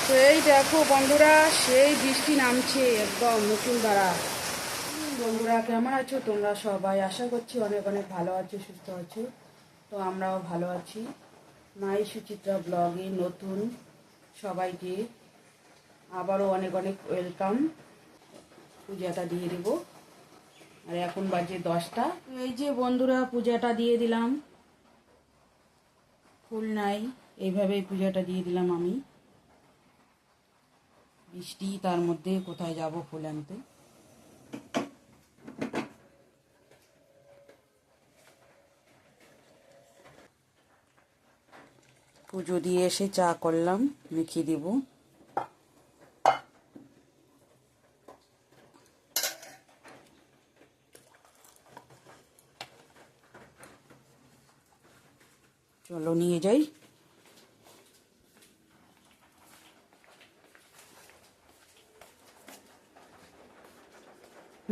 তো এই দেখো বন্ধুরা, সেই বৃষ্টি নামছে একদম মুষলধারা। বন্ধুরা কেমন আছো তোমরা সবাই? আশা করছি অনেক অনেক ভালো আছো, সুস্থ আছো। তো আমরাও ভালো আছি। মাই সুচিত্রা ব্লগে নতুন সবাইকে আবারও অনেক অনেক ওয়েলকাম। পূজাটা দিয়ে দেব। আর এখন বাজে 10টা। এই যে বন্ধুরা, পূজাটা দিয়ে দিলাম। ফুল নাই, এইভাবেই পূজাটা দিয়ে দিলাম আমি। বৃষ্টি, তার মধ্যে কোথায় যাব ফুল আনতে। পুজো দিয়ে এসে চা করলাম, মেখে দেব। চলো নিয়ে যাই।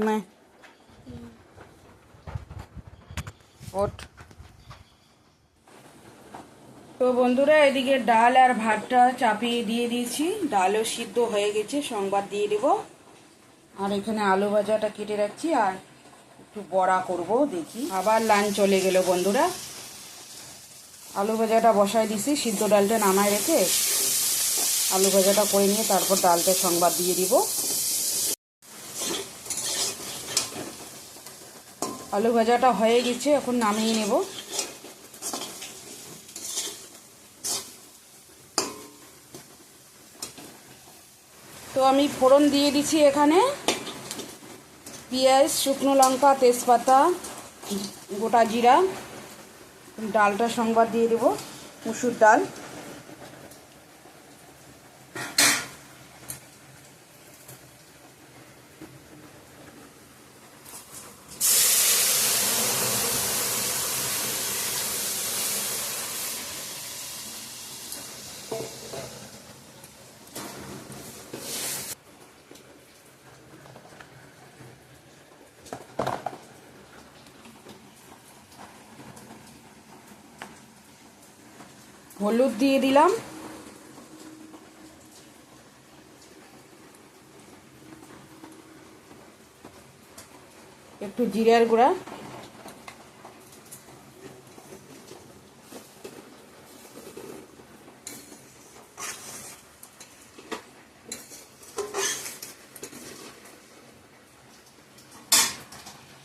না ওঠ। তো বন্ধুরা, এদিকে ডাল আর ভাতটা চাপিয়ে দিয়ে দিয়েছি। ডালও সিদ্ধ হয়ে গেছে, সংবাদ দিয়ে দেব। আর এখানে আলু ভাজাটা কেটে রাখছি, আর একটু বড়া করব, দেখি। আবার লাইন চলে গেল বন্ধুরা। আলু ভাজাটা বসাই দিছি, সিদ্ধ ডালটা নামায় রেখে আলু ভাজাটা করে নিয়ে তারপর ডালটা সংবাদ দিয়ে দিব। আলু ভাজাটা হয়ে গেছে, এখন নামিয়ে নেব। তো আমি ফোড়ন দিয়ে দিচ্ছি এখানে পেঁয়াজ, শুকনো লঙ্কা, তেজপাতা, গোটা জিরা। ডালটা সংবাদ দিয়ে দেব, মুসুর ডাল। হলুদ দিয়ে দিলাম, একটু জিরার গুঁড়া,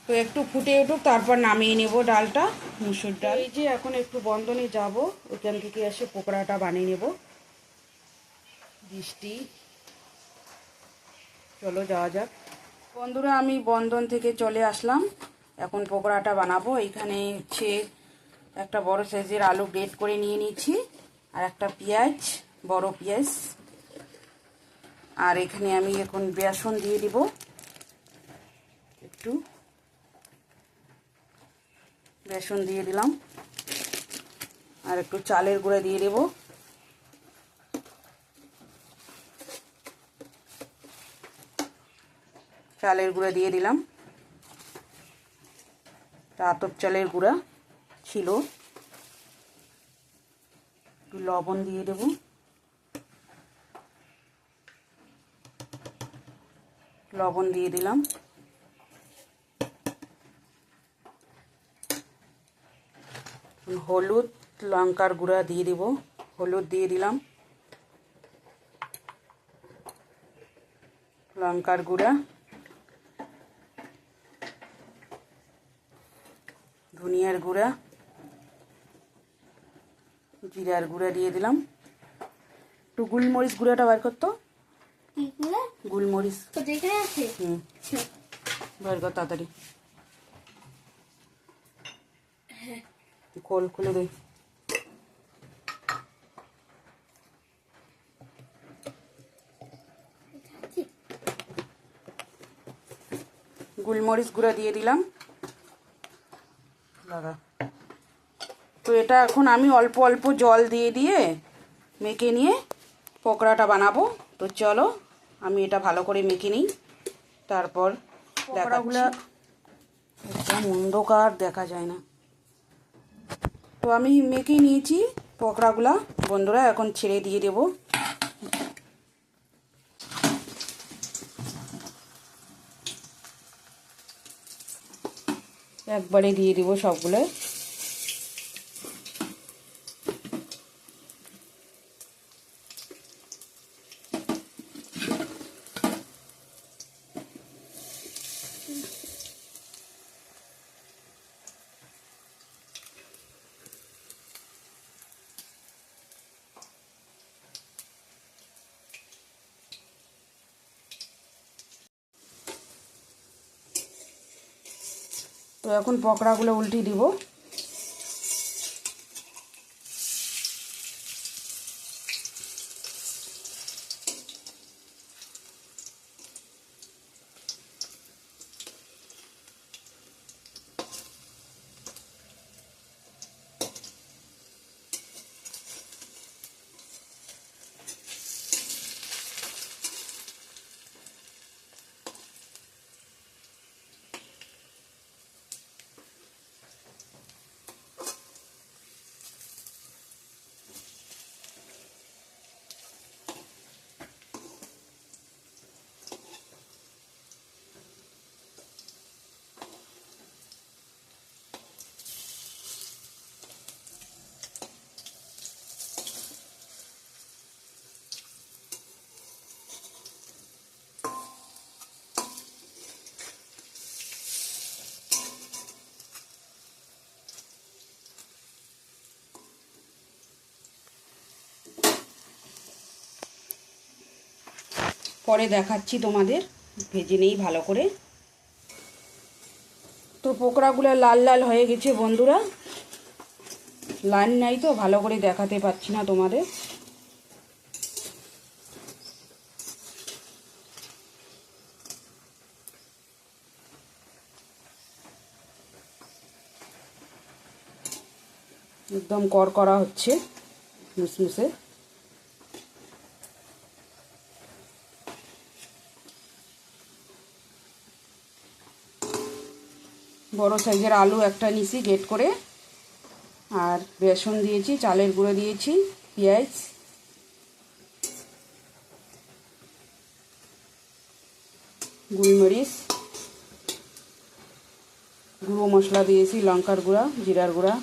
তো একটু ফুটে উঠুক, তারপর নামিয়ে নেব ডালটা, মুসুর ডাল। এই যে এখন একটু বন্ধনে যাব, ওখান থেকে এসে পকোড়াটা বানিয়ে নেব। বৃষ্টি, চলো যাওয়া যাক। বন্ধুরা, আমি বন্ধন থেকে চলে আসলাম। এখন পকোড়াটা বানাবো। এখানে হচ্ছে একটা বড় সাইজের আলু গ্রেট করে নিয়ে নিয়েছি, আর একটা পেঁয়াজ, বড় পেঁয়াজ। আর এখানে আমি এখন বেসন দিয়ে দিব, একটু বেসন দিয়ে দিলাম। আর একটু চালের গুঁড়া দিয়ে দেব। চালের গুঁড়া দিয়ে দিলাম, আতপ চালের গুঁড়া ছিল। একটু লবণ দিয়ে দেব, লবণ দিয়ে দিলাম। হলুদ, লঙ্কার গুঁড়া দিয়ে দেব, হলুদ দিয়ে দিলাম, লঙ্কার গুঁড়া, ধনিয়ার গুঁড়া, জিরার গুঁড়া দিয়ে দিলাম। একটু গোলমরিচ গুঁড়াটা বার করতো, গোলমরিচ বার কর তাড়াতাড়ি, খোল খুলে দে। গোলমরিচ গুঁড়া দিয়ে দিলাম। লাগা। তো এটা এখন আমি অল্প অল্প জল দিয়ে দিয়ে মেখে নিয়ে পকোড়াটা বানাবো। তো চলো আমি এটা ভালো করে মেখে নিই, তারপর পকোড়াগুলো একদম অন্ধকার, দেখা যায় না। তো আমি মেখে নিয়েছি পকোড়াগুলা বন্ধুরা, এখন ছেড়ে দিয়ে দেব। একবারে দিয়ে দিব সবগুলো। তো এখন পকোড়াগুলো উল্টে দিব। পরে দেখাচ্ছি তোমাদের, ভেজে নেই ভালো করে। তো পকোড়াগুলো লাল লাল হয়ে গেছে বন্ধুরা। লাইন নাই তো ভালো করে দেখাতে পাচ্ছি না তোমাদের। একদম কড়কড়া হচ্ছে, মুসমুসে। বড় সাইজের আলু একটা নিয়েছি গ্রেট করে, আর বেসন দিয়েছি, চালের গুঁড়ো দিয়েছি, পেঁয়াজ, গোলমরিচ, গুঁড়ো মশলা দিয়েছি, লঙ্কার গুঁড়া, জিরার গুঁড়া।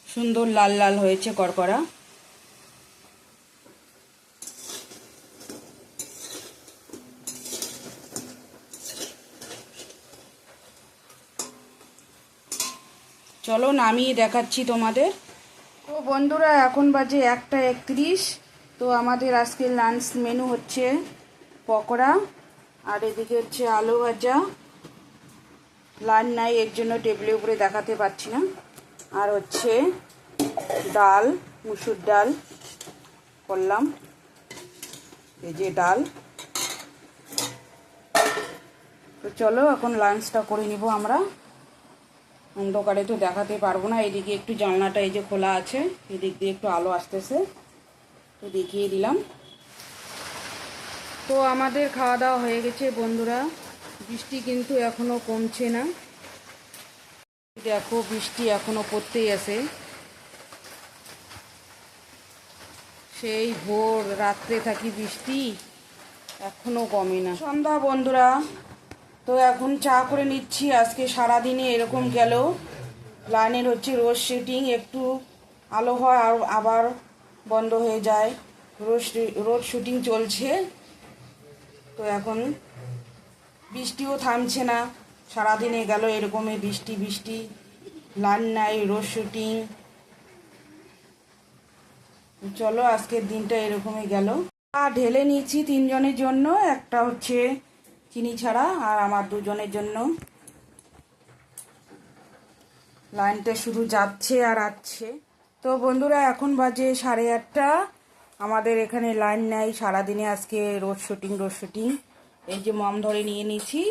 সুন্দর লাল লাল হয়েছে কড়কড়া। চলো নামিয়ে দেখাচ্ছি তোমাদের। তো বন্ধুরা এখন বাজে 1:31। তো আমাদের আজকে লাঞ্চ মেনু হচ্ছে পকোড়া, আর এদিকে হচ্ছে আলু ভাজা। লাইন নাই এর জন্য টেবিলের উপরে দেখাতে পাচ্ছি না। আর হচ্ছে ডাল, মুসুর ডাল করলাম, এই যে ডাল। তো চলো এখন লাঞ্চটা করে নিব আমরা। অন্ধকারে তো দেখাতে পারবো না। এদিকে একটু জানলাটা এই যে খোলা আছে, এদিক দিয়ে একটু আলো আসতেছে, তো দেখিয়ে দিলাম। তো আমাদের খাওয়া দাওয়া হয়ে গেছে বন্ধুরা। বৃষ্টি কিন্তু এখনো কমছে না, দেখো বৃষ্টি এখনো পড়তেই আছে। সেই ভোর রাত্রে থাকি বৃষ্টি, এখনো কমে না। সন্ধ্যা বন্ধুরা, তো এখন চা করে নিচ্ছি। আজকে সারাদিনে এরকম গেল। লাইনের হচ্ছে রোজ শুটিং, একটু আলো হয় আর আবার বন্ধ হয়ে যায়। রোজ শুটিং চলছে। তো এখন বৃষ্টিও থামছে না, সারাদিনে গেল এরকমই বৃষ্টি বৃষ্টি, লাইন নাই, রোজ শুটিং। চলো আজকের দিনটা এরকমই গেল। ঢেলে নিয়েছি 3 জনের জন্য, একটা হচ্ছে চিনি ছাড়া আর আমার 2 জনের জন্য। লাইনটা শুধু যাচ্ছে আর আসছে। তো বন্ধুরা এখন বাজে 8:30। আমাদের এখানে লাইন নাই সারাদিনে, আজকে রোড শুটিং। এই যে মম ধরে নিয়ে নিয়েছি।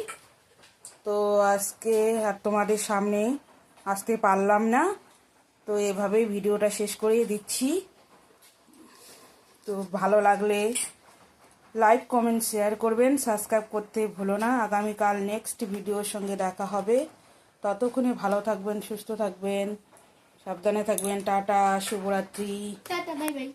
তো আজকে আর তোমাদের সামনে আসতে পারলাম না, তো এভাবেই ভিডিওটা শেষ করে দিচ্ছি। তো ভালো লাগলে লাইক কমেন্ট শেয়ার করবেন, সাবস্ক্রাইব করতে ভুলো না। আগামীকাল নেক্সট ভিডিওর সঙ্গে দেখা হবে। ততক্ষণে ভালো থাকবেন, সুস্থ থাকবেন, সাবধানে থাকবেন। টাটা, শুভরাত্রি। Tata, bye bye.